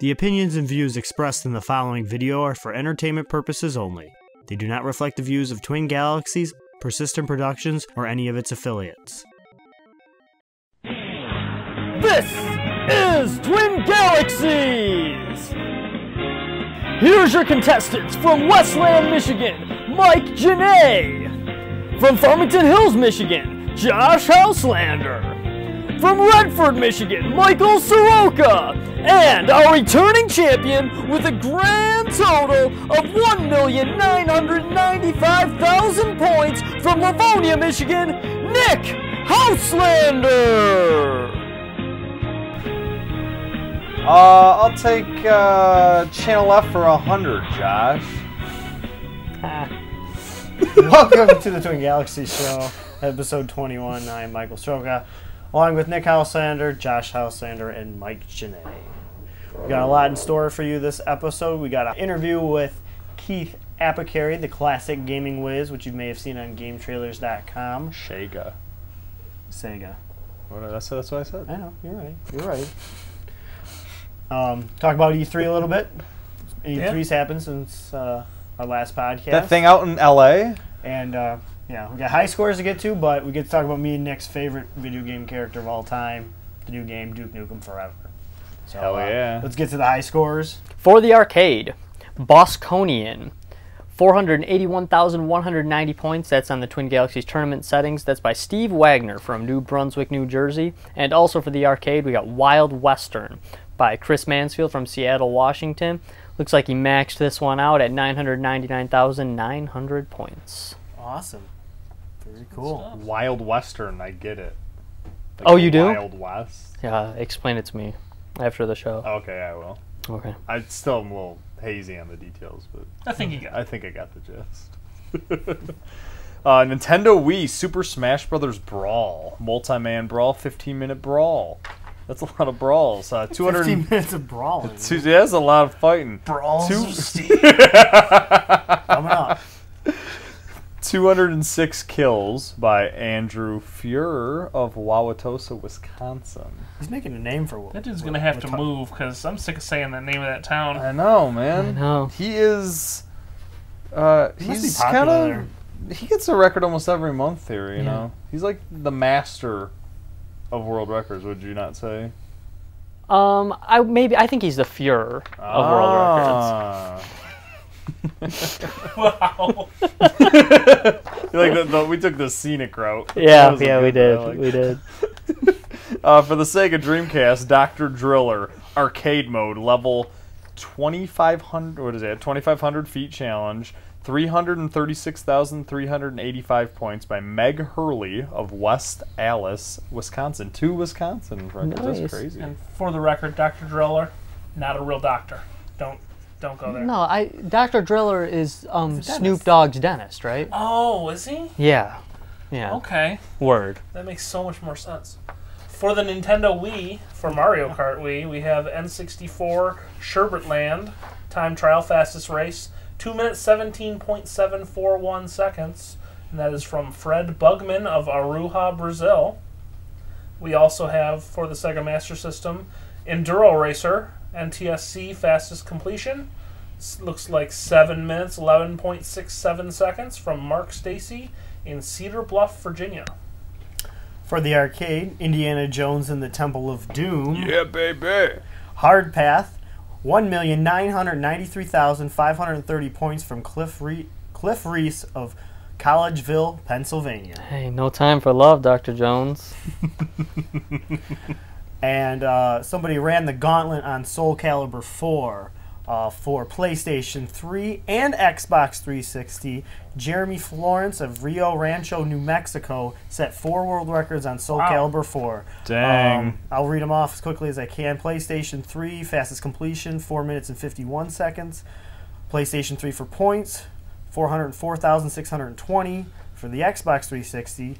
The opinions and views expressed in the following video are for entertainment purposes only. They do not reflect the views of Twin Galaxies, Persistent Productions, or any of its affiliates. This is Twin Galaxies! Here's your contestants from Westland, Michigan, Mike Janae. From Farmington Hills, Michigan, Josh Houselander. From Redford, Michigan, Michael Soroka. And our returning champion with a grand total of 1,995,000 points from Livonia, Michigan, Nick Houselander. I'll take Channel F for 100, Josh. Welcome to the Twin Galaxies Show, episode 21. I am Michael Soroka, along with Nick Houselander, Josh Houselander, and Mike Janae. We got a lot in store for you this episode. We got an interview with Keith Apicary, the classic gaming whiz, which you may have seen on GameTrailers.com. Sega. What, that's what I said. I know, you're right. You're right. Talk about E3 a little bit. E3's happened since our last podcast. That thing out in LA? And yeah, we got high scores to get to, but we get to talk about me and Nick's favorite video game character of all time, the new game Duke Nukem Forever. So, hell yeah. Let's get to the high scores. For the arcade, Bosconian, 481,190 points. That's on the Twin Galaxies tournament settings. That's by Steve Wagner from New Brunswick, New Jersey. And also for the arcade, we got Wild Western by Chris Mansfield from Seattle, Washington. Looks like he maxed this one out at 999,900 points. Awesome. Very cool. Wild Western, I get it. Like oh, you do? Wild West? Yeah, explain it to me after the show. Okay, I will. Okay. I still am a little hazy on the details, but I think I got the gist. Nintendo Wii Super Smash Bros. Brawl, multi-man brawl, 15-minute brawl. That's a lot of brawls. 15 minutes of brawling. That's a lot of fighting. Brawls of Steve. Coming up. 206 kills by Andrew Fuhrer of Wauwatosa, Wisconsin. He's making a name for what? That dude's going to have to move, because I'm sick of saying the name of that town. I know, man. I know. He is... he's kind of... He gets a record almost every month here, you know? He's like the master of world records, would you not say? I think he's the Fuhrer of world records. Wow. We took the scenic route. Yeah, we did. We did. For the Sega Dreamcast, Dr. Driller arcade mode level 2,500. What is that? 2,500 feet challenge. 336,385 points by Meg Hurley of West Allis, Wisconsin. 2 Wisconsin records. Nice. That's crazy. And for the record, Dr. Driller, not a real doctor. Don't go there. No, Dr. Driller is Snoop Dogg's dentist, right? Oh, is he? Yeah. Yeah. Okay. Word. That makes so much more sense. For the Nintendo Wii, for Mario Kart Wii, we have N64 Sherbet Land, time trial, fastest race, 2 minutes 17.741 seconds, and that is from Fred Bugmann of Arujá, Brazil. We also have, for the Sega Master System, Enduro Racer, NTSC fastest completion. Looks like 7 minutes 11.67 seconds from Mark Stacy in Cedar Bluff, Virginia. For the arcade, Indiana Jones and the Temple of Doom. Yeah, baby. Hard Path, 1,993,530 points from Cliff Reese of Collegeville, Pennsylvania. Hey, no time for love, Dr. Jones. And somebody ran the gauntlet on Soul Calibur 4 for PlayStation 3 and Xbox 360. Jeremy Florence of Rio Rancho, New Mexico, set 4 world records on Soul Calibur 4. Dang. I'll read them off as quickly as I can. PlayStation 3, fastest completion, 4 minutes and 51 seconds. PlayStation 3 for points, 404,620. For the Xbox 360,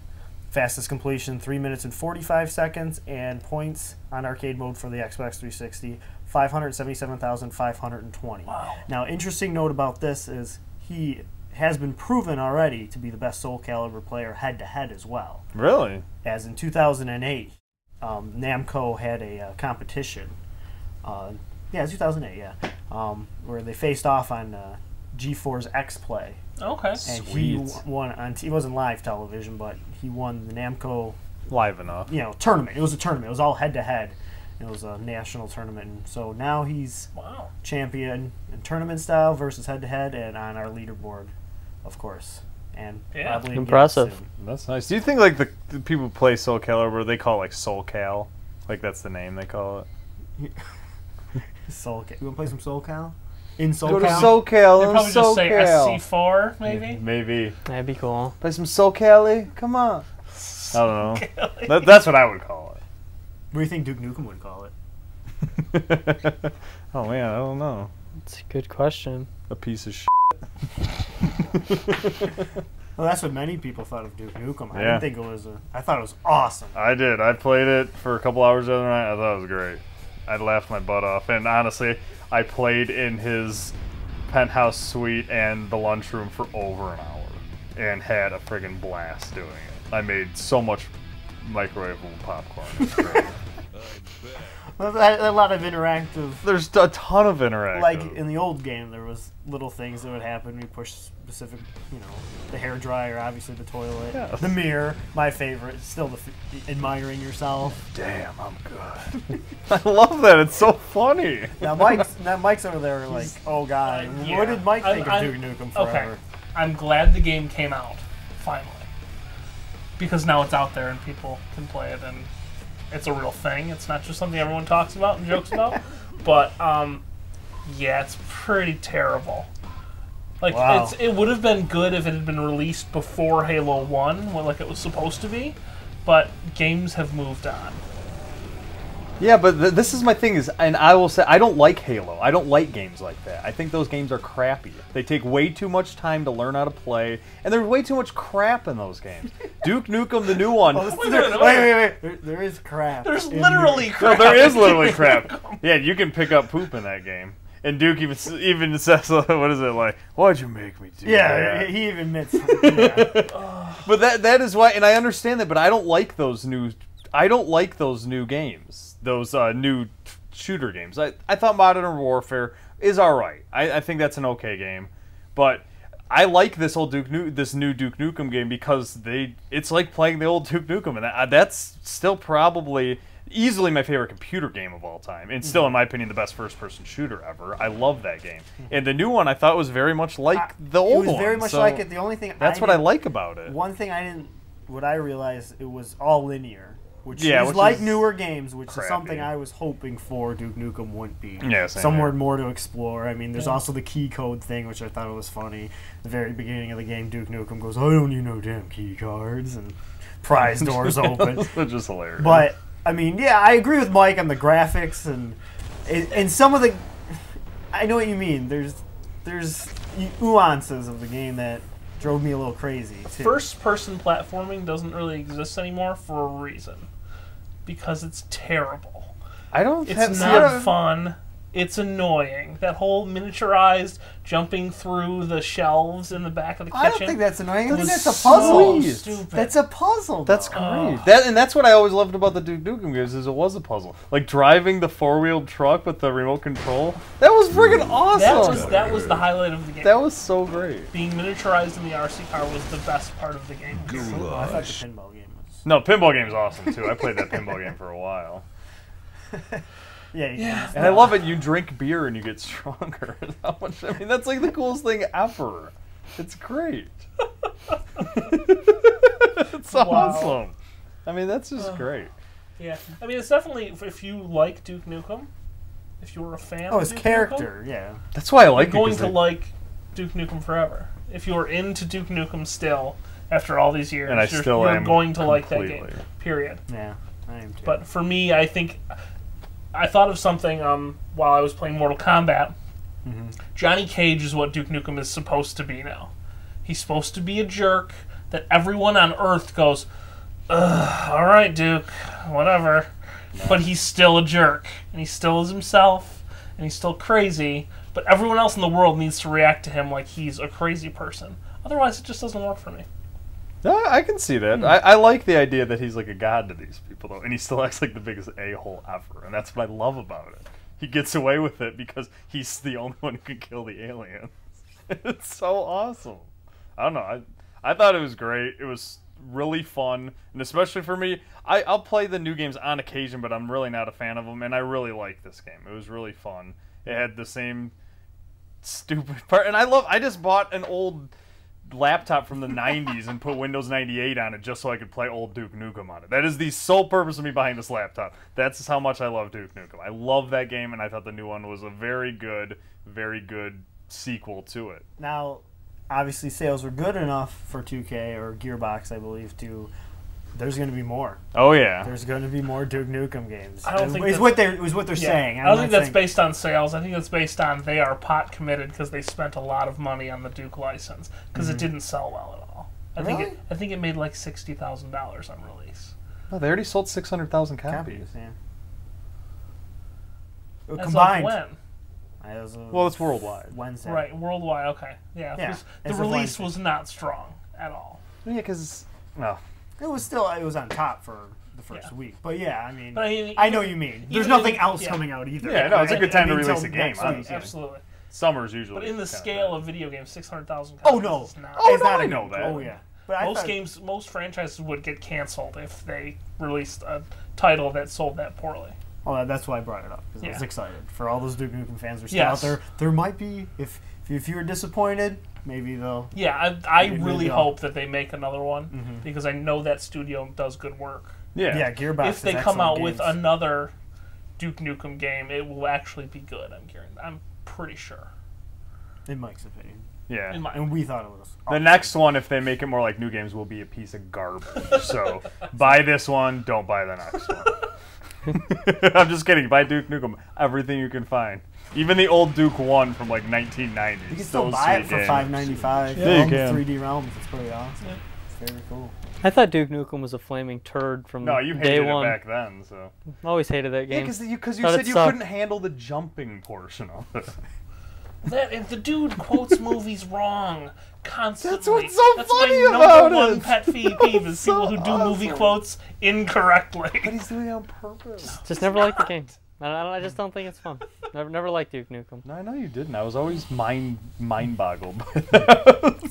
fastest completion, 3 minutes and 45 seconds, and points on arcade mode for the Xbox 360, 577,520. Wow. Now, interesting note about this is he has been proven already to be the best Soul Calibur player head-to-head as well. Really? As in 2008, Namco had a competition Yeah, 2008. Yeah, where they faced off on G4's X Play. Okay. And he won on. He wasn't live television, but he won the Namco Live enough. Tournament. It was a tournament. It was all head to head. It was a national tournament. And so now he's champion in tournament style versus head to head, and on our leaderboard, of course. And probably impressive. That's nice. Do you think like the people who play SoCal, or they call it like SoCal, like that's the name they call it? SoCal. You want to play some SoCal? In SoCal? Go to SoCal. They probably just say SC4, maybe. Maybe. That'd be cool. Play some SoCal. Come on. I don't know. That's what I would call it. What do you think Duke Nukem would call it? Oh man, I don't know. It's a good question. A piece of shit. Well, that's what many people thought of Duke Nukem. I didn't think it was I thought it was awesome. I did. I played it for a couple hours the other night. I thought it was great. I laughed my butt off. And honestly, I played in his penthouse suite and the lunchroom for over an hour and had a friggin' blast doing it. I made so much microwavable popcorn. It's great. Well, a lot of interactive. There's a ton of interactive. Like in the old game, there was little things that would happen. We push specific, the hair dryer, obviously the toilet, the mirror. My favorite, still the admiring yourself. Damn, I'm good. I love that. It's so funny. Now Mike's over there like, oh god, what did Mike think of Duke Nukem Forever? Okay. I'm glad the game came out finally, because now it's out there and people can play it and it's a real thing. It's not just something everyone talks about and jokes about. But yeah, it's pretty terrible. Like it would have been good if it had been released before Halo 1, like it was supposed to be. But games have moved on. Yeah, but this is my thing and I will say, I don't like Halo. I don't like games like that. I think those games are crappy. They take way too much time to learn how to play, and there's way too much crap in those games. Duke Nukem, the new one. Wait. There is crap. There's literally crap. No, there is literally crap. Yeah, you can pick up poop in that game. And Duke even says, what is it, like, why'd you make me do that? Yeah, he even admits it. But that is why, and I understand that, but I don't like those new games. Those new shooter games. I thought Modern Warfare is alright. I think that's an okay game. But I like this whole this new Duke Nukem game because it's like playing the old Duke Nukem, and that's still probably easily my favorite computer game of all time, and still, in my opinion, the best first-person shooter ever. I love that game. And the new one, I thought was very much like the old one. It was very much like it. The only thing that's what I like about it. One thing I realized, it was all linear. Which is like newer games, which is something I was hoping for Duke Nukem wouldn't be. Yeah, somewhere more to explore. I mean, there's also the key code thing, which I thought was funny. The very beginning of the game, Duke Nukem goes, I don't need no damn key cards, and prize doors open. Which is hilarious. But, I mean, yeah, I agree with Mike on the graphics, and some of the... I know what you mean. There's nuances of the game that drove me a little crazy, too. First-person platforming doesn't really exist anymore for a reason. Because it's terrible. It's not fun. It's annoying. That whole miniaturized jumping through the shelves in the back of the kitchen. I don't think that's annoying. I think that's a puzzle. So stupid. That's a puzzle. That's great. That's what I always loved about the Duke Nukem games, is it was a puzzle. Like driving the four-wheeled truck with the remote control. That was friggin' awesome. That was the highlight of the game. That was so great. Being miniaturized in the RC car was the best part of the game. I thought the pinball game was... No, pinball game's awesome too. I played that pinball game for a while. Yeah. And I love it. You drink beer and you get stronger. I mean, that's like the coolest thing ever. It's great. It's awesome. I mean, that's just great. Yeah. I mean, it's definitely, if you like Duke Nukem, if you were a fan of his Duke character, Nukem, yeah. That's why I like you're going to like Duke Nukem Forever. If you're into Duke Nukem still, after all these years, and you're going to like that game. Period. Yeah, I am too. But for me, I think I thought of something while I was playing Mortal Kombat. Mm-hmm. Johnny Cage is what Duke Nukem is supposed to be now. He's supposed to be a jerk that everyone on Earth goes, ugh, all right, Duke, whatever. No. But he's still a jerk, and he still is himself, and he's still crazy, but everyone else in the world needs to react to him like he's a crazy person. Otherwise, it just doesn't work for me. I can see that. I like the idea that he's like a god to these people, though, and he still acts like the biggest a-hole ever, and that's what I love about it. he gets away with it because he's the only one who can kill the aliens. It's so awesome. I don't know. I thought it was great. It was really fun, and especially for me, I'll play the new games on occasion, but I'm really not a fan of them, and I really like this game. It was really fun. It had the same stupid part, and I just bought an old laptop from the 90s and put Windows 98 on it just so I could play old Duke Nukem on it. That is the sole purpose of me buying this laptop. That's how much I love Duke Nukem. I love that game, and I thought the new one was a very good sequel to it. Now, obviously sales were good enough for 2K or Gearbox, I believe, there's going to be more. Oh yeah, there's going to be more Duke Nukem games. I don't think it's what they're saying. I don't think that's based on sales. I think that's based on they are pot committed because they spent a lot of money on the Duke license because it didn't sell well at all. I think it made like $60,000 on release. Oh, they already sold 600,000 copies. Yeah. As Combined. of when? Well, it's worldwide. Wednesday. Right, worldwide. Okay, yeah. The release was not strong at all. Yeah, because no, it was on top for the first week. But yeah, I mean, I know what you mean. There's nothing else coming out either. Yeah, no, it's a good time to release a game. Absolutely. Summer's usually. But in the scale of video games, 600,000 copies. Oh no! Is not, I know that. Oh yeah. But most franchises would get canceled if they released a title that sold that poorly. Oh, that's why I brought it up, because I was excited. For all those Duke Nukem fans who are still out there, there might be, if you're disappointed, maybe they'll... Yeah, I really hope that they make another one, because I know that studio does good work. Yeah, Gearbox. If they come out with another Duke Nukem game, it will actually be good, I'm pretty sure. In Mike's opinion. Yeah. And we thought it was awesome. The next one, if they make it more like new games, will be a piece of garbage. So, buy this one, don't buy the next one. I'm just kidding. Buy Duke Nukem. Everything you can find. Even the old Duke 1 from like 1990. You can still buy it for $5.95. Yeah, you can. 3D Realms. It's pretty awesome. Yeah. It's very cool. I thought Duke Nukem was a flaming turd from day one. No, you hated it back then. So. Always hated that game. Yeah, because you said you couldn't handle the jumping portion of it. If the dude quotes movies wrong constantly. That's what's so funny about it. That's my number one pet peeve is people who do movie quotes incorrectly. But he's doing it on purpose. Just never liked the game. I just don't think it's fun. Never liked Duke Nukem. No, I know you didn't. I was always mind boggled.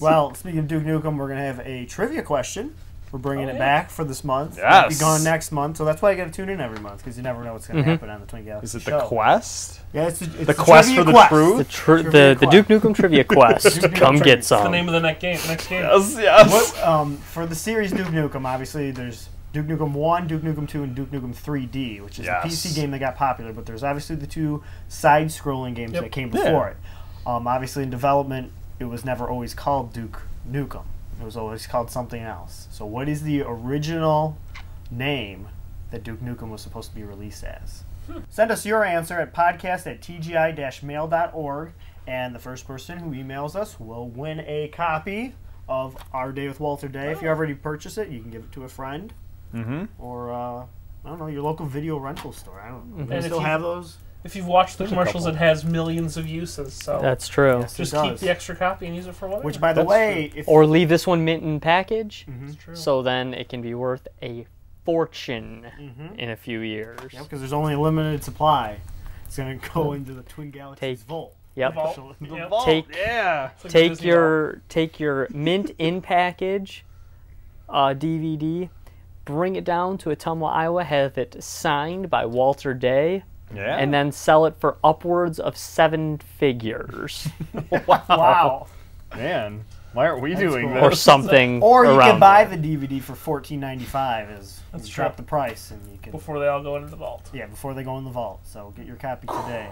Well, speaking of Duke Nukem, we're gonna have a trivia question. We're bringing it back for this month. Yes. It'll be gone next month, so that's why you got to tune in every month, because you never know what's going to happen on the Twin Galaxies Is it the quest? Yeah, it's the quest for the truth? The Duke Nukem Trivia Quest. Come get some. That's the name of the next game. Yes. For the series Duke Nukem, obviously, there's Duke Nukem 1, Duke Nukem 2, and Duke Nukem 3D, which is a PC game that got popular, but there's obviously the two side-scrolling games that came before it. Obviously, in development, it was never always called Duke Nukem. It was always called something else. So what is the original name that Duke Nukem was supposed to be released as? Send us your answer at podcast@tgi-mail.org, and the first person who emails us will win a copy of Our Day with Walter Day. If you already purchase it, you can give it to a friend. Or, I don't know, your local video rental store. I don't know. Do they still have those? If you've watched the commercials, it has millions of uses. So that's true. Yes, just keep the extra copy and use it for whatever. Which, by the way, or leave this one mint in package, so then it can be worth a fortune in a few years. Yeah, because there's only a limited supply. It's going to go into the Twin Galaxies vault. Yep. The vault. Take your mint in package DVD, bring it down to Ottumwa, Iowa, have it signed by Walter Day. Yeah. And then sell it for upwards of 7 figures. Wow. Man, why aren't we doing this? Or something. Or you can buy the DVD for $14.95 as you drop the price, and you can before they all go into the vault. Yeah, before they go in the vault. So get your copy today.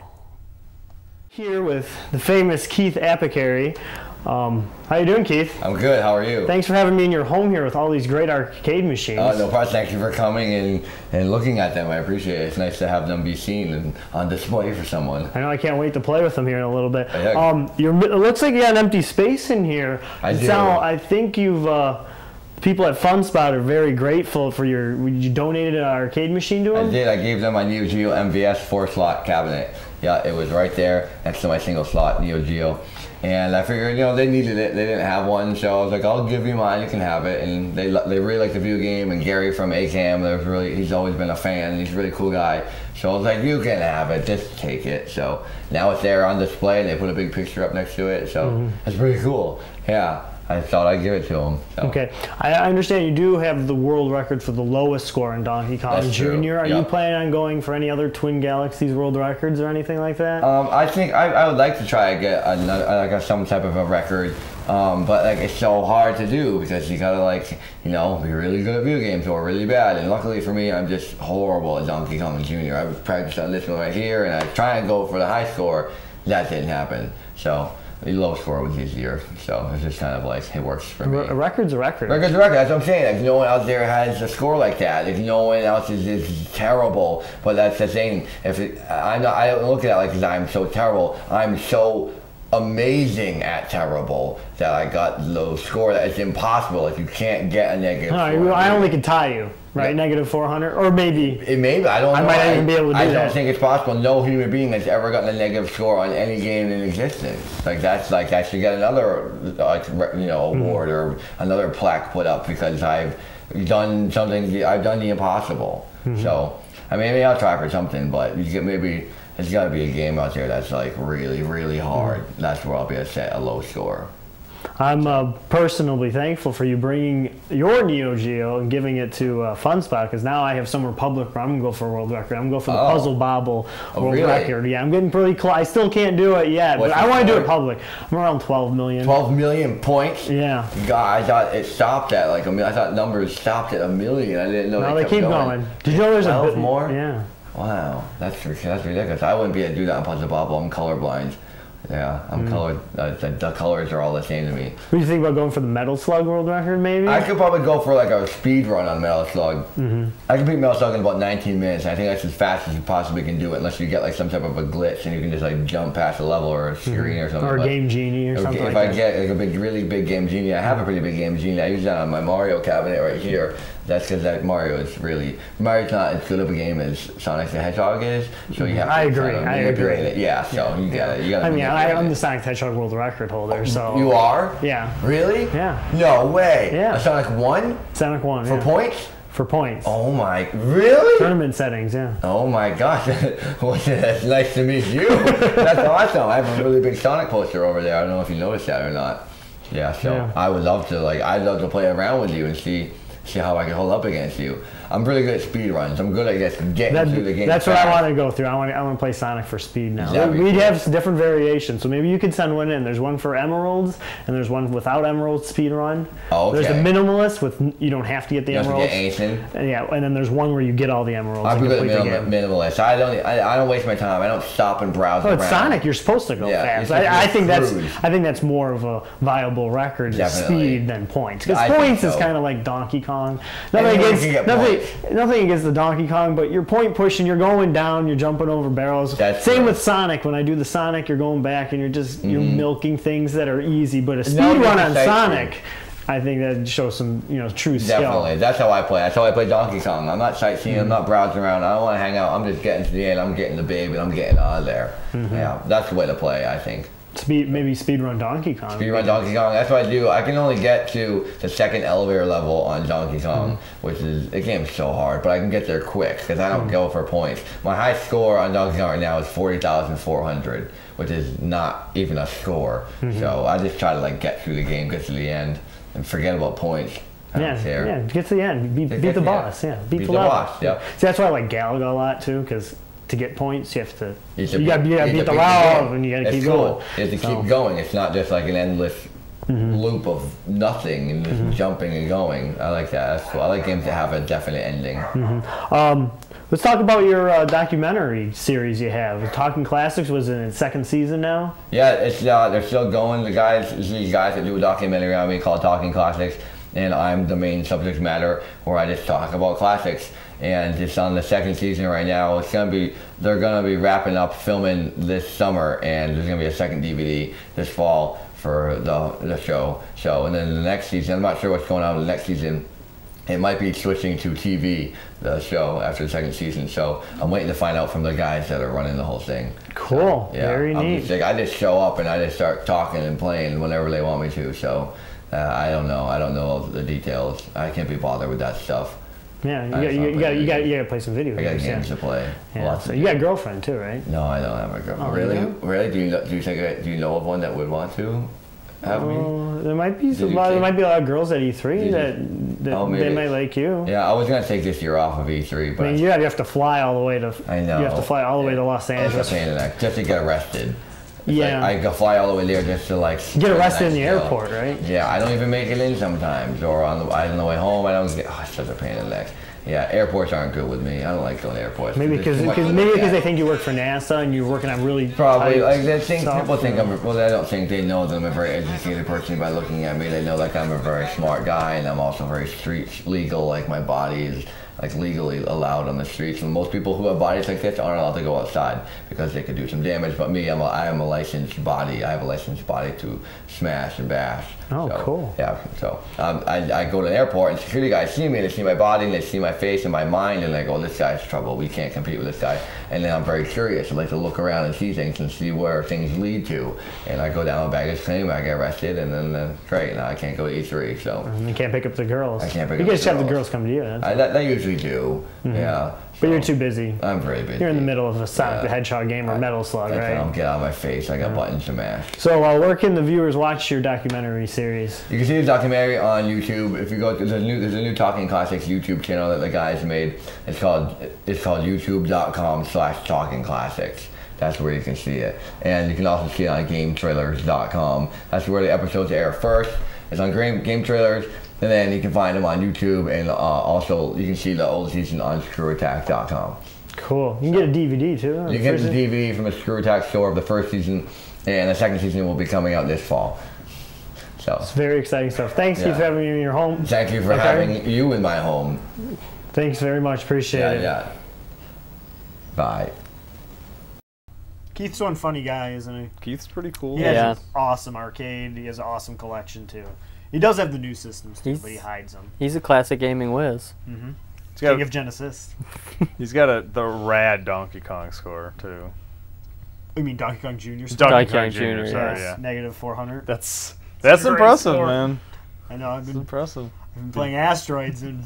Here with the famous Keith Apicary. How you doing, Keith? I'm good. How are you? Thanks for having me in your home here with all these great arcade machines. Oh, no problem. Thank you for coming and looking at them. I appreciate it. It's nice to have them be seen and on display for someone. I know. I can't wait to play with them here in a little bit. Yeah. It looks like you got an empty space in here. I do. I think you've people at FunSpot are very grateful for you donated an arcade machine to them? I did. I gave them my Neo Geo MVS 4-slot cabinet. Yeah, it was right there next to my single slot Neo Geo. And I figured, they needed it. They didn't have one, so I was like, I'll give you mine. You can have it. And they really like the video game. And Gary from ACAM, he's always been a fan. He's a really cool guy. So I was like, you can have it. Just take it. So now it's there on display, and they put a big picture up next to it. So it's pretty cool. Yeah. I thought I'd give it to him. So. Okay. I understand you do have the world record for the lowest score in Donkey Kong Jr. Are you planning on going for any other Twin Galaxies world records or anything like that? I think I would like to try to get some type of a record, but it's so hard to do because you gotta be really good at video games or really bad. And luckily for me, I'm just horrible at Donkey Kong Jr. I practiced on this one right here, and I try and go for the high score. That didn't happen. So. The low score was easier, so it's just kind of it works for me. A record's a record. Record's a record, that's what I'm saying. If no one out there has a score like that, if no one else is terrible, but that's the thing. I don't look at it I'm so terrible. I'm so amazing at terrible that I got low score that it's impossible if you can't get a negative. No, I only can tie you. Right, negative 400, or maybe. I don't know. I might even be able to do that. I don't think it's possible. No human being has ever gotten a negative score on any game in existence. I should get another, award or another plaque put up because I've done something. I've done the impossible. So, maybe I'll try for something, but maybe there's got to be a game out there that's really, really hard. That's where I'll be able to set a low score. I'm personally thankful for you bringing your Neo Geo and giving it to FunSpot because now I have somewhere public where I'm going to go for a world record. I'm going to go for the Puzzle Bobble world record. Yeah, I'm getting pretty close. I still can't do it yet, but I want to do it public. I'm around 12 million. 12 million points? Yeah. God, I thought it stopped at I thought numbers stopped at 1 million. I didn't know they keep going. Did you know there's 12 a bit more? Yeah. Wow, that's ridiculous. I wouldn't be able to do that on Puzzle Bobble. I'm colorblind. Yeah, I'm colored. The colors are all the same to me. What do you think about going for the Metal Slug world record, maybe? I could probably go for a speed run on Metal Slug. I can beat Metal Slug in about 19 minutes. I think that's as fast as you possibly can do it, unless you get some type of a glitch and you can just jump past a level or a screen or something. Or a Game Genie or something like that. If I get a really big Game Genie, I have a pretty big Game Genie. I use that on my Mario cabinet right here. That's because Mario's not as good of a game as Sonic the Hedgehog is. So you have to agree. It. Yeah, so you got it. I'm the Sonic the Hedgehog world record holder. So you are? Yeah. Really? Yeah. No way. Yeah. A Sonic 1? Sonic 1. For points? For points. Oh my! Really? Tournament settings. Yeah. Oh my gosh! That's nice to meet you. That's awesome. I have a really big Sonic poster over there. I don't know if you noticed that or not. Yeah. So I would love to I'd love to play around with you and see how I can hold up against you. I'm really good at speed runs. I'm good at getting through the game. That's what I want to go through. I want to play Sonic for speed now. We have different variations, so maybe you could send one in. There's one for emeralds, and there's one without emeralds speed run. Oh, okay. There's a minimalist with you don't have to get the emeralds. You don't have to get anything. And then there's one where you get all the emeralds. I'm good at minimalist. I don't waste my time. I don't stop and browse around. It's Sonic. You're supposed to go fast. I think that's more of a viable record speed than points. Because points is kind of like Donkey Kong. Nothing against the Donkey Kong, but you're point pushing, you're going down, you're jumping over barrels. Same with Sonic. When I do the Sonic, you're going back and you're milking things that are easy. But a speed run on Sonic, I think that shows some true skill. Definitely. That's how I play. That's how I play Donkey Kong. I'm not sightseeing. I'm not browsing around. I don't want to hang out. I'm just getting to the end. I'm getting the baby. And I'm getting out of there. Yeah, that's the way to play, I think. Maybe speedrun Donkey Kong. Speedrun Donkey Kong, that's what I do. I can only get to the second elevator level on Donkey Kong, which is, the game's so hard, but I can get there quick because I don't go for points. My high score on Donkey Kong right now is 40,400, which is not even a score. So I just try to get through the game, get to the end, and forget about points. I don't care. Yeah, get to the end. Beat the boss. Yeah, beat the level. Boss, yep. See, that's why I like Galaga a lot too, because to get points, you have to beat the level, and you got to keep going. You have to keep going. It's not just an endless loop of nothing and just jumping and going. I like that. That's cool. I like games that have a definite ending. Let's talk about your documentary series you have. Talking Classics was in its second season now. Yeah, it's they're still going. These guys that do a documentary on me called Talking Classics, and I'm the main subject matter where I just talk about classics. And it's on the second season right now. They're gonna be wrapping up filming this summer, and there's gonna be a second DVD this fall for the show. So, and then the next season, I'm not sure what's going on with the next season. It might be switching to TV, the show, after the second season. So I'm waiting to find out from the guys that are running the whole thing. Cool. So, yeah, Very neat. I just show up and I just start talking and playing whenever they want me to. So I don't know. I don't know the details. I can't be bothered with that stuff. Yeah, you got to play some video I got games. games to play. Yeah. So you got a girlfriend too, right? No, I don't have a girlfriend. Oh, really? you Really? Do you know of one that would want to have me? There might be a lot of girls at E3 that they might like you. Yeah, I was gonna take this year off of E3, but I mean, you have to fly all the way to. I know. You have to fly all the way to Los Angeles. It's a pain in the neck, just to get arrested. Yeah. I go fly all the way there just to get arrested in the airport, right? Yeah, I don't even make it in sometimes, or on the way home I don't get. Oh, it's such a pain in the neck. Yeah, airports aren't good with me. I don't like going to airports. Maybe because they think you work for NASA and you're working on really probably like they think stuff, people think I'm. Well, I don't think they know that I'm a very educated person by looking at me. They know like I'm a very smart guy and I'm also very street legal. Like my body is like legally allowed on the streets. And most people who have bodies like this aren't allowed to go outside because they could do some damage. But me, I am a licensed body. I have a licensed body to smash and bash. Oh, so, cool. Yeah, so I go to the airport and security guys see me, they see my body, and they see my face and my mind, and they go, this guy's trouble, we can't compete with this guy. And then I'm very curious, I like to look around and see things and see where things lead to. And I go down a baggage claim, I get arrested, and then great, now I can't go to E3, so. You can't pick up the girls. I can't pick up the girls. You guys have the girls come to you. They usually do, yeah. But you're too busy. I'm very busy. You're in the middle of a Sonic the Hedgehog game or Metal Slug, right? Don't get out of my face, I got buttons to mash. So where can the viewers watch your documentary series? You can see the documentary on YouTube. If you go, there's a new Talking Classics YouTube channel that the guys made. It's called youtube.com/talkingclassics. That's where you can see it. And you can also see it on GameTrailers.com. That's where the episodes air first. It's on Game Trailers, and then you can find them on YouTube, and also you can see the old season on ScrewAttack.com. Cool. You can get a DVD too. You can get the DVD from the Screw Attack store of the first season, and the second season will be coming out this fall. So it's very exciting stuff. Thanks, Keith, for having me in your home. Thank you for having you in my home. Thanks very much. Appreciate it. Yeah. Bye. Keith's one funny guy, isn't he? Keith's pretty cool. He has an awesome arcade. He has an awesome collection too. He does have the new systems too, but he hides them. He's a classic gaming whiz. Mm-hmm. King of Genesis. He's got the rad Donkey Kong score too. You mean Donkey Kong Jr.? Donkey Kong Jr. Sorry, yeah. Negative 400. That's impressive, man. I know. I've been impressive. I've been playing Asteroids and.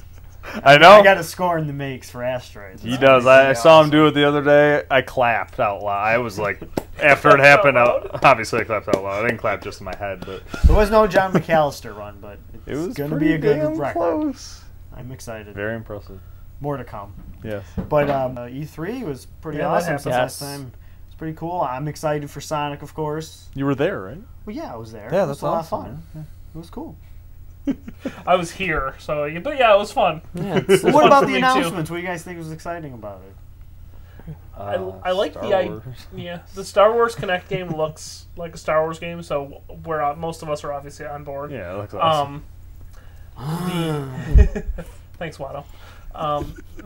I know. I got a score in the makes for Asteroids. He does. I saw him do it the other day. I clapped out loud. I was like, after it happened, obviously I clapped out loud. I didn't clap just in my head, but there was no John McAllister run, but it was going to be a good record. Close. I'm excited. Very impressive. More to come. Yes. But E3 was pretty awesome since last time. It's pretty cool. I'm excited for Sonic, of course. You were there, right? Well, yeah, I was there. Yeah, it was that's a lot awesome, of fun. Yeah. It was cool. I was here, but yeah, it was fun. Yeah, what about the announcements? What do you guys think was exciting about it? I like the Star Wars Connect game looks like a Star Wars game, so most of us are obviously on board. Yeah, it looks awesome. Thanks, Watto.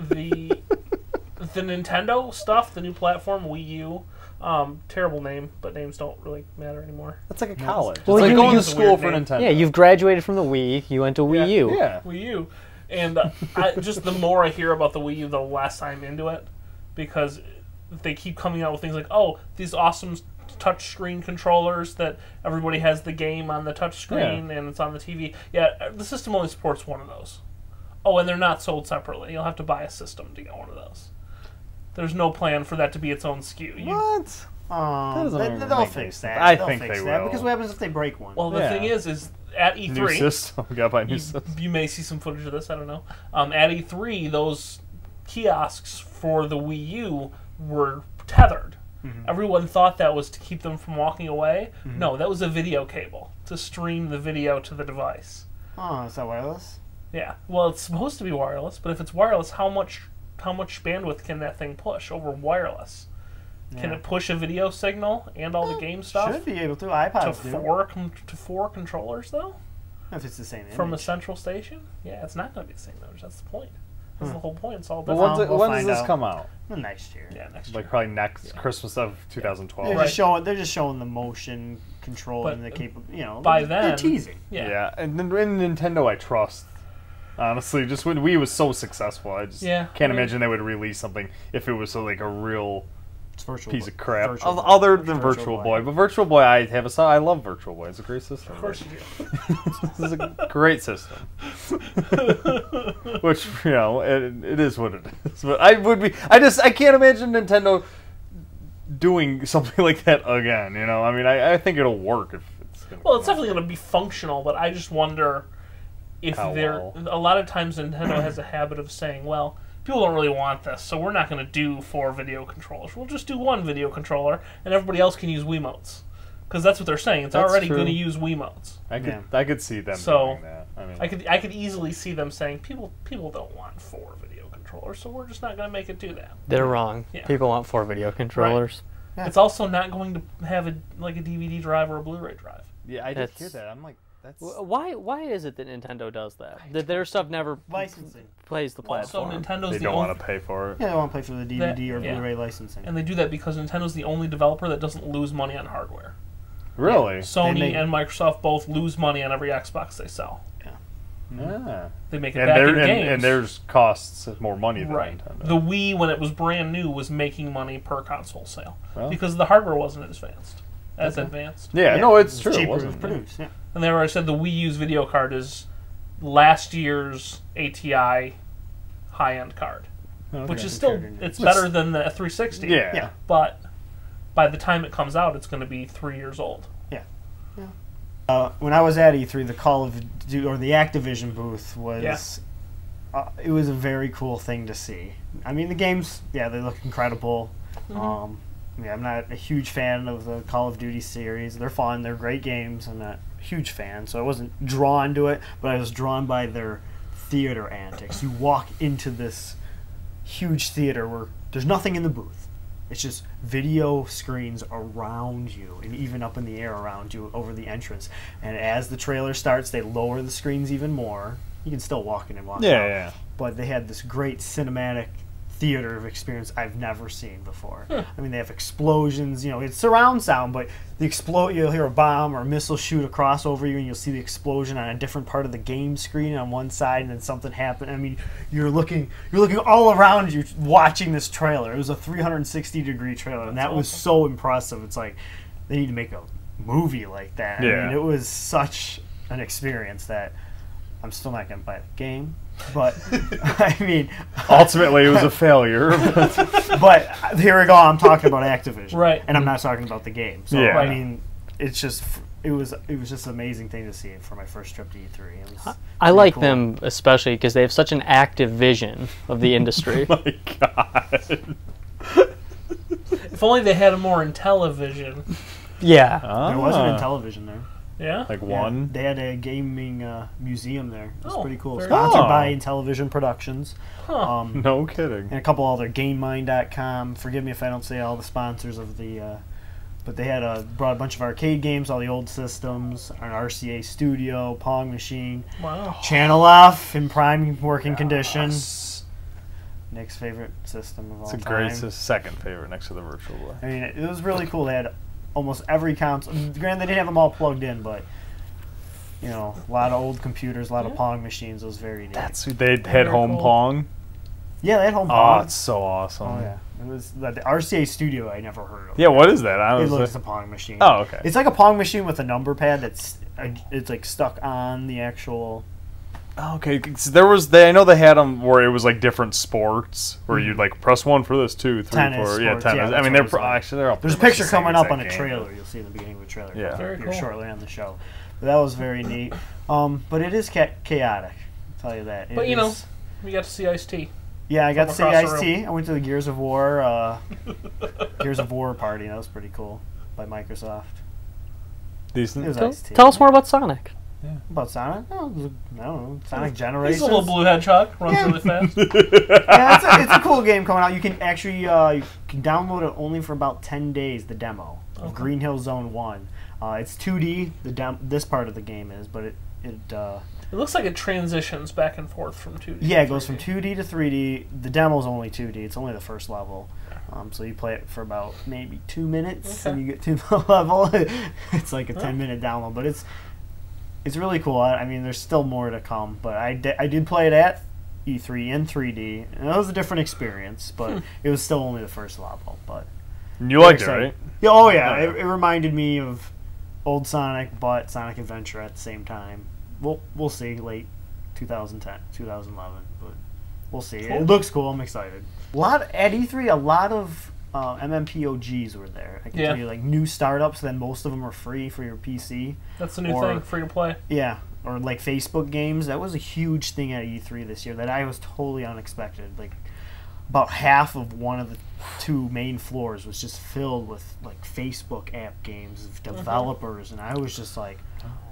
The Nintendo stuff, the new platform, Wii U. Terrible name, but names don't really matter anymore. That's like a college. Well, it's like going to It's a school weird for name. Nintendo. Yeah, you've graduated from the Wii. You went to Wii U. Yeah. Wii U. And just the more I hear about the Wii U, the less I'm into it. Because they keep coming out with things like, oh, these awesome touchscreen controllers that everybody has the game on the touchscreen and it's on the TV. Yeah, the system only supports one of those. Oh, and they're not sold separately. You'll have to buy a system to get one of those. There's no plan for that to be its own SKU. What? They'll fix that. I think they will. Because what happens if they break one? Well, the thing is at E3, new system. We gotta buy a new system. You may see some footage of this. I don't know. At E3, those kiosks for the Wii U were tethered. Mm-hmm. Everyone thought that was to keep them from walking away. Mm-hmm. No, that was a video cable to stream the video to the device. Oh, is that wireless? Yeah. Well, it's supposed to be wireless, but if it's wireless, how much bandwidth can that thing push over wireless? Yeah. Can it push a video signal and all the game stuff? Should be able to. iPods to four controllers though. If it's the same image. From a central station? Yeah, it's not going to be the same image. That's the point. That's the whole point. It's all different. different. When does this come out? Next year. Yeah, next year. Like probably next Christmas of 2012. They're just showing the motion controlling the capable. By they're then, teasing. Yeah, and then in Nintendo, I trust. Honestly, just when Wii was so successful, I just can't imagine they would release something if it was like a real piece of crap. Other than Virtual Boy. But Virtual Boy, I love Virtual Boy. It's a great system. Of course you do. This is a great system. Which, it is what it is. But I can't imagine Nintendo doing something like that again, I mean, I think it'll work if it's going to. Well, it's definitely going to be functional, but I just wonder if a lot of times Nintendo has a habit of saying, well, people don't really want this, so we're not going to do 4 video controllers. We'll just do 1 video controller, and everybody else can use Wiimotes. Because that's what they're saying. It's already going to use Wiimotes. I could see them doing that. I mean, I could easily see them saying, people don't want 4 video controllers, so we're just not going to make it do that. They're wrong. Yeah. People want 4 video controllers. Right. Yeah. It's also not going to have a DVD drive or a Blu-ray drive. Yeah, I did hear that. I'm like, that's... Why is it that Nintendo does that? That their stuff never plays the platform. So Nintendo's they don't want to pay for it. Yeah, they want to pay for the DVD or Blu-ray licensing. And they do that because Nintendo's the only developer that doesn't lose money on hardware. Really? Yeah. Sony and Microsoft both lose money on every Xbox they sell. Yeah. They make it back in games. And theirs costs more money than Nintendo. The Wii, when it was brand new, was making money per console sale because the hardware wasn't advanced. Yeah, no, it's true. Cheaper to produce. Yeah. And they already said the Wii U's video card is last year's ATI high-end card, which is still better than the 360. Yeah. But by the time it comes out, it's going to be 3 years old. Yeah. When I was at E3, the Call of Duty or the Activision booth was it was a very cool thing to see. I mean, the games, they look incredible. I'm not a huge fan of the Call of Duty series. They're fun. They're great games. I'm not a huge fan, so I wasn't drawn to it, but I was drawn by their theater antics. You walk into this huge theater where there's nothing in the booth. It's just video screens around you and even up in the air around you over the entrance. And as the trailer starts, they lower the screens even more. You can still walk in and walk out. Yeah. But they had this great cinematic theater of experience I've never seen before. I mean, they have explosions. It's surround sound, but you'll hear a bomb or a missile shoot across over you, and you'll see the explosion on a different part of the game screen on one side, and then something happened. I mean, you're looking all around you watching this trailer. It was a 360-degree trailer, and that was so impressive. It's like they need to make a movie like that. Yeah. I mean, it was such an experience that I'm still not going to buy the game. But, I mean... Ultimately, it was a failure. But here we go, I'm talking about Activision. Right. And I'm not talking about the game. So, Yeah. I mean, it's just... It was just an amazing thing to see for my first trip to E3. It was I like cool. them especially because they have such an active vision of the industry. Oh my God. If only they had a more Intellivision. Yeah. There wasn't in television there. Yeah? Like one? They had a gaming museum there. It was pretty cool. very Sponsored cool. by Intellivision Productions. No kidding. And a couple other GameMine.com. Forgive me if I don't say all the sponsors of the... but they had brought a bunch of arcade games, all the old systems, an RCA Studio, Pong Machine. Wow. Channel F in prime working condition. Nick's favorite system of all time. It's a great second favorite next to the Virtual Boy. I mean, it was really cool. They had almost every console. Granted, they didn't have them all plugged in, but a lot of old computers, a lot of Pong machines. It was very neat. They had home cool. Pong. Yeah, they had home Pong. Oh, it's so awesome. Oh yeah, it was the RCA Studio. I never heard of. Yeah, what is that? It looks like a Pong machine. Oh, okay. It's like a Pong machine with a number pad that's it's like stuck on the actual. Okay, I know they had them where it was like different sports where you'd like press 1 for this, 2, 3, Tennis 4. Yeah, sports, tennis. yeah, I mean, that's what they're up. There's a picture coming up on a trailer. You'll see in the beginning of the trailer. Yeah. Very cool. Shortly on the show. But that was very neat. But it is chaotic. I'll tell you that. But we got to see Ice-T. Yeah, I got to see across the Ice-T. I went to the Gears of War party. That was pretty cool by Microsoft. Decent. It was Ice-T. Tell us more about Sonic. About Sonic? Oh, I don't know. Sonic Generations. He's a little blue hedgehog. Runs really fast. Yeah, it's a cool game coming out. You can actually you can download it only for about 10 days, the demo of Green Hill Zone 1. It's 2D, this part of the game is, but it looks like it transitions back and forth from 2D yeah, to it goes 3D. from 2D to 3D. The demo's only 2D. It's only the first level. So you play it for about maybe 2 minutes, and you get to the level. It's like a 10-minute download, but it's really cool. I mean, there's still more to come, but I did play it at E3 in 3D, and it was a different experience, but it was still only the first level. But you liked it, right? Yeah, oh yeah. It reminded me of old Sonic, but Sonic Adventure at the same time. We'll see, late 2010, 2011, but we'll see. Cool. It looks cool. I'm excited. At E3, a lot of MMPOGs were there. I can tell you, like, new startups. Then most of them are free for your PC. That's the new thing, free to play. Yeah, or like Facebook games. That was a huge thing at E3 this year that I was totally unexpected. Like, about half of one of the 2 main floors was just filled with like Facebook app games of developers, and I was just like,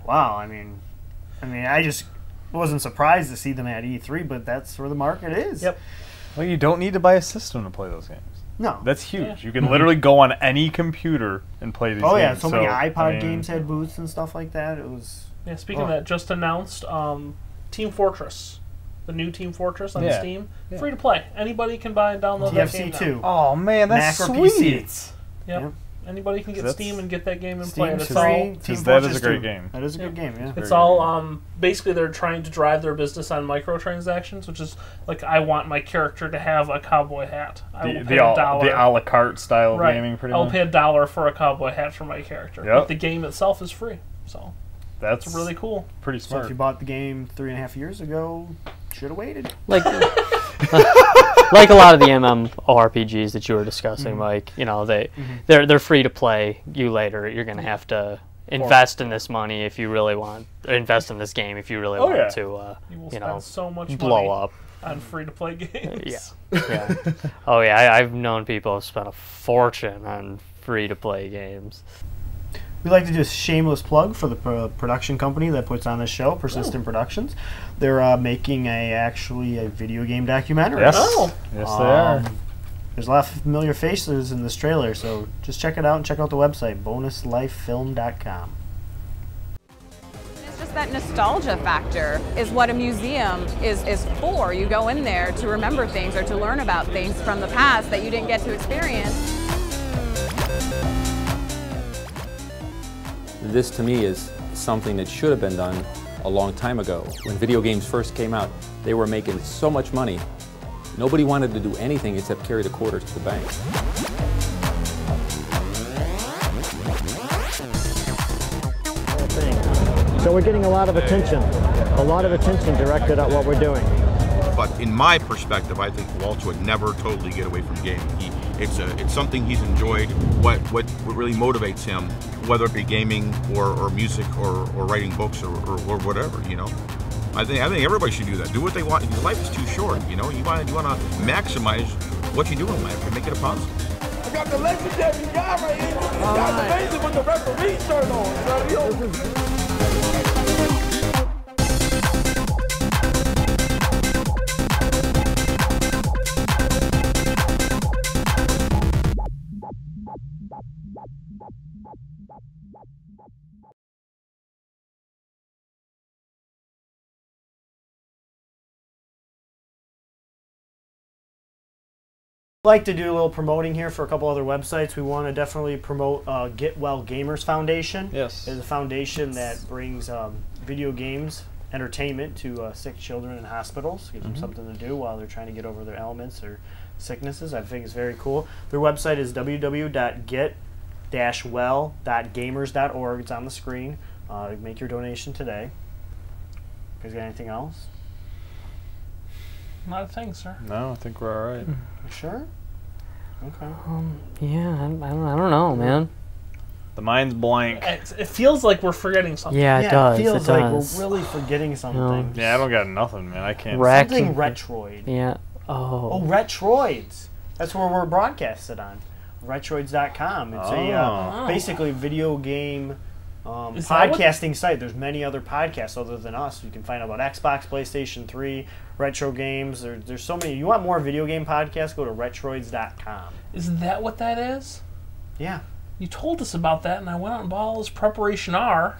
wow. I mean, I just wasn't surprised to see them at E3, but that's where the market is. Yep. Well, you don't need to buy a system to play those games. No. That's huge. You can literally go on any computer and play these games. Oh, yeah. So many iPod games had booths and stuff like that. It was... Yeah, speaking of that, just announced Team Fortress. The new Team Fortress on Steam. Free to play. Anybody can buy and download that game now. TFC2. Oh, man, that's Mac sweet. or PC. Yep. Anybody can get Steam and get that game and Steam play it. It's free. all, that is a great game. That is a good game, yeah. It's all, basically they're trying to drive their business on microtransactions, which is, like, I want my character to have a cowboy hat. I will pay $1. The a la carte style of gaming, pretty much. I'll pay $1 for a cowboy hat for my character. Yep. But the game itself is free, so that's really cool. Pretty smart. So if you bought the game 3.5 years ago, should have waited. Like a lot of the MMORPGs that you were discussing, Mike, you know, they're free to play. You later, you're going to have to invest in this money if you really want, invest in this game if you really want to, you know, so much blow up on free to play games. Yeah. Oh yeah, I've known people have spent a fortune on free to play games. We'd like to do a shameless plug for the production company that puts on this show, Persistent Productions. They're making actually a video game documentary. Yes, yes they are. There's a lot of familiar faces in this trailer, so just check it out and check out the website, bonuslifefilm.com. It's just that nostalgia factor is what a museum is for. You go in there to remember things or to learn about things from the past that you didn't get to experience. This, to me, is something that should have been done a long time ago. When video games first came out, they were making so much money. Nobody wanted to do anything except carry the quarters to the bank. So we're getting a lot of attention directed at what we're doing. But in my perspective, I think Walter would never totally get away from gaming. It's something he's enjoyed. What really motivates him, whether it be gaming or music or writing books or whatever, you know. I think everybody should do that. Do what they want. Life is too short, you know. You want to maximize what you do in life and make it a positive. I got the legendary guy right here. This guy's amazing with the referee shirt on. Like to do a little promoting here for a couple other websites. We want to definitely promote Get Well Gamers Foundation. Yes. It's a foundation that brings video games, entertainment to sick children in hospitals. Gives them something to do while they're trying to get over their ailments or sicknesses. I think it's very cool. Their website is www.get-well.gamers.org. It's on the screen. Make your donation today. You guys got anything else? Not a thing, sir. No, I think we're all right. You sure? Okay. Yeah, I don't know, man. The mind's blank. It feels like we're forgetting something. Yeah, it does. It feels it like does. we're really forgetting something. Yeah, I don't got nothing, man. I can't. Something Retroid. Yeah. Oh, Retroids. That's where we're broadcasted on. Retroids.com. It's a basically video game podcasting site. There's many other podcasts other than us. You can find out about Xbox, PlayStation 3, retro games. There's so many. You want more video game podcasts? Go to Retroids.com. Is that what that is? Yeah. You told us about that, and I went out and bought all this Preparation R.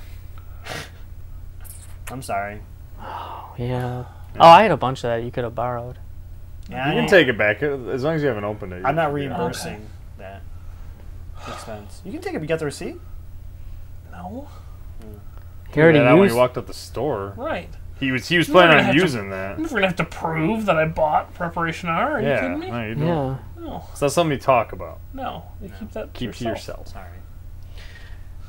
I'm sorry. Oh, yeah. Oh, I had a bunch of that you could have borrowed. Yeah, You can take it back as long as you haven't opened it. I'm not reimbursing that expense. You can take it. You got the receipt? No. He already that when used. he walked up the store. Right. He was planning on using that. I'm never gonna have to prove that I bought Preparation R. Are you kidding me? No, you don't. Yeah. No. It's not something you talk about. No. You keep that Keep to yourself. Sorry.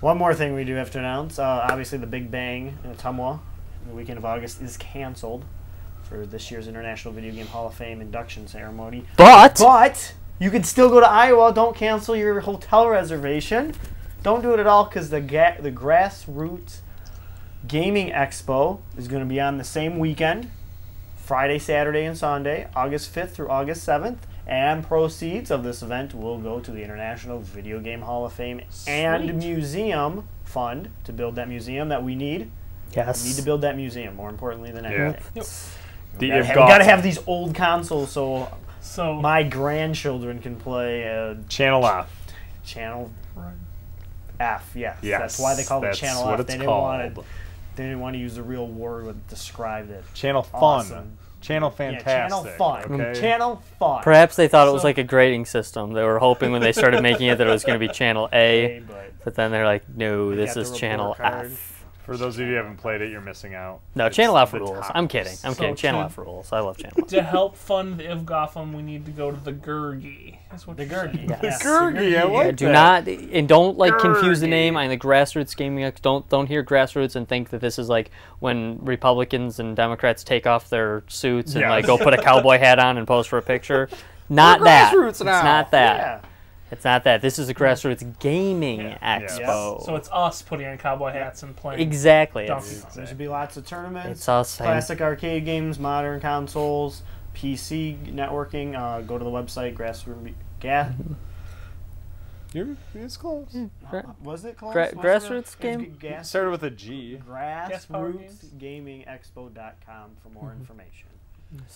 One more thing we do have to announce. Obviously, the Big Bang in Ottumwa, the weekend of August, is canceled for this year's International Video Game Hall of Fame induction ceremony. But you can still go to Iowa. Don't cancel your hotel reservation. Don't do it at all because the Grassroots Gaming Expo is going to be on the same weekend, Friday, Saturday, and Sunday, August 5th through August 7th. And proceeds of this event will go to the International Video Game Hall of Fame and Museum Fund to build that museum that we need. yes, We need to build that museum, more importantly than anything. Yep. We gotta have these old consoles so my grandchildren can play Channel F. Channel Right. F, yes. Yes, That's why they called it that's Channel what F. it's They didn't want to use the real word that described it. Channel Fun. Awesome. Channel Yeah, Fantastic. Channel Fun. Okay? Channel Fun. perhaps they thought it was like a grading system. They were hoping when they started making it that it was going to be Channel A, but then they're like, no, this got is the Channel report card. F. For those of you who haven't played it, you're missing out. No, It's Channel F the rules. top. I'm kidding. I'm So kidding. Channel to- F rules. I love Channel F. To help fund the IV Gotham, we need to go to the Gurgi. That's what The you're Gurgi. saying. Yes. Gurgi, I like Do that. not and don't like confuse the name. I'm the Grassroots Gaming. Don't hear Grassroots and think that this is like when Republicans and Democrats take off their suits and Yes. like go put a cowboy hat on and pose for a picture. Not that. Grassroots now. It's not that. Yeah. It's not that. This is a Grassroots Gaming Expo. So it's us putting on cowboy hats and playing. Exactly. Donkey It's, Kong. There should be lots of tournaments. it's us. Classic arcade games, modern consoles, PC networking. Go to the website, It's close. was it close? Grassroots game? It started with a G. Grassrootsgamingexpo.com for more information.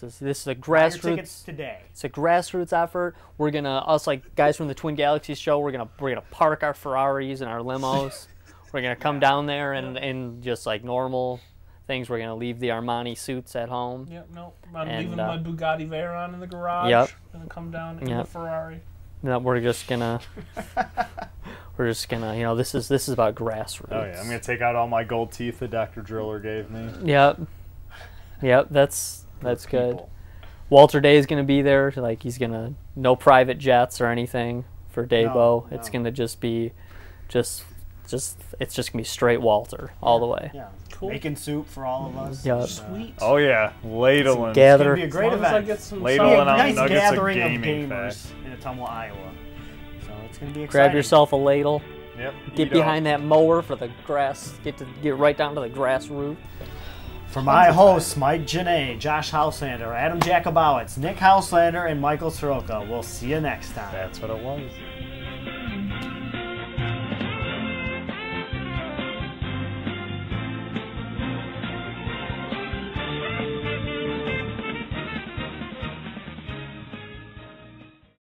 This is a Buy your tickets grassroots. today. It's a grassroots effort. We're gonna us like guys from the Twin Galaxies show. We're gonna park our Ferraris and our limos. We're gonna come down there and just like normal things. We're gonna leave the Armani suits at home. Yep, no. I'm And, leaving my Bugatti Veyron in the garage. Yep. Gonna come down in Yep. the Ferrari. No, we're just gonna you know this is about grassroots. Oh yeah, I'm gonna take out all my gold teeth that Dr. Driller gave me. Yep, that's good. Walter Day is gonna be there. Like he's gonna no private jets or anything for Daybo. No. It's gonna just be it's just gonna be straight Walter all the way. Yeah. Cool. Making soup for all of us. Yep. Sweet. Oh yeah, ladling. Gather. It's gonna be a great As long as I event. get some Ladle solid- and out Nice nuggets of gathering of gaming gamers in Ottumwa, Iowa. So it's gonna be exciting. Grab yourself a ladle. Yep. Get eat behind that mower for the grass. Get right down to the grass root. For my hosts, Mike Janae, Josh Houselander, Adam Jacobowitz, Nick Houselander, and Michael Soroka. We'll see you next time. That's what it was.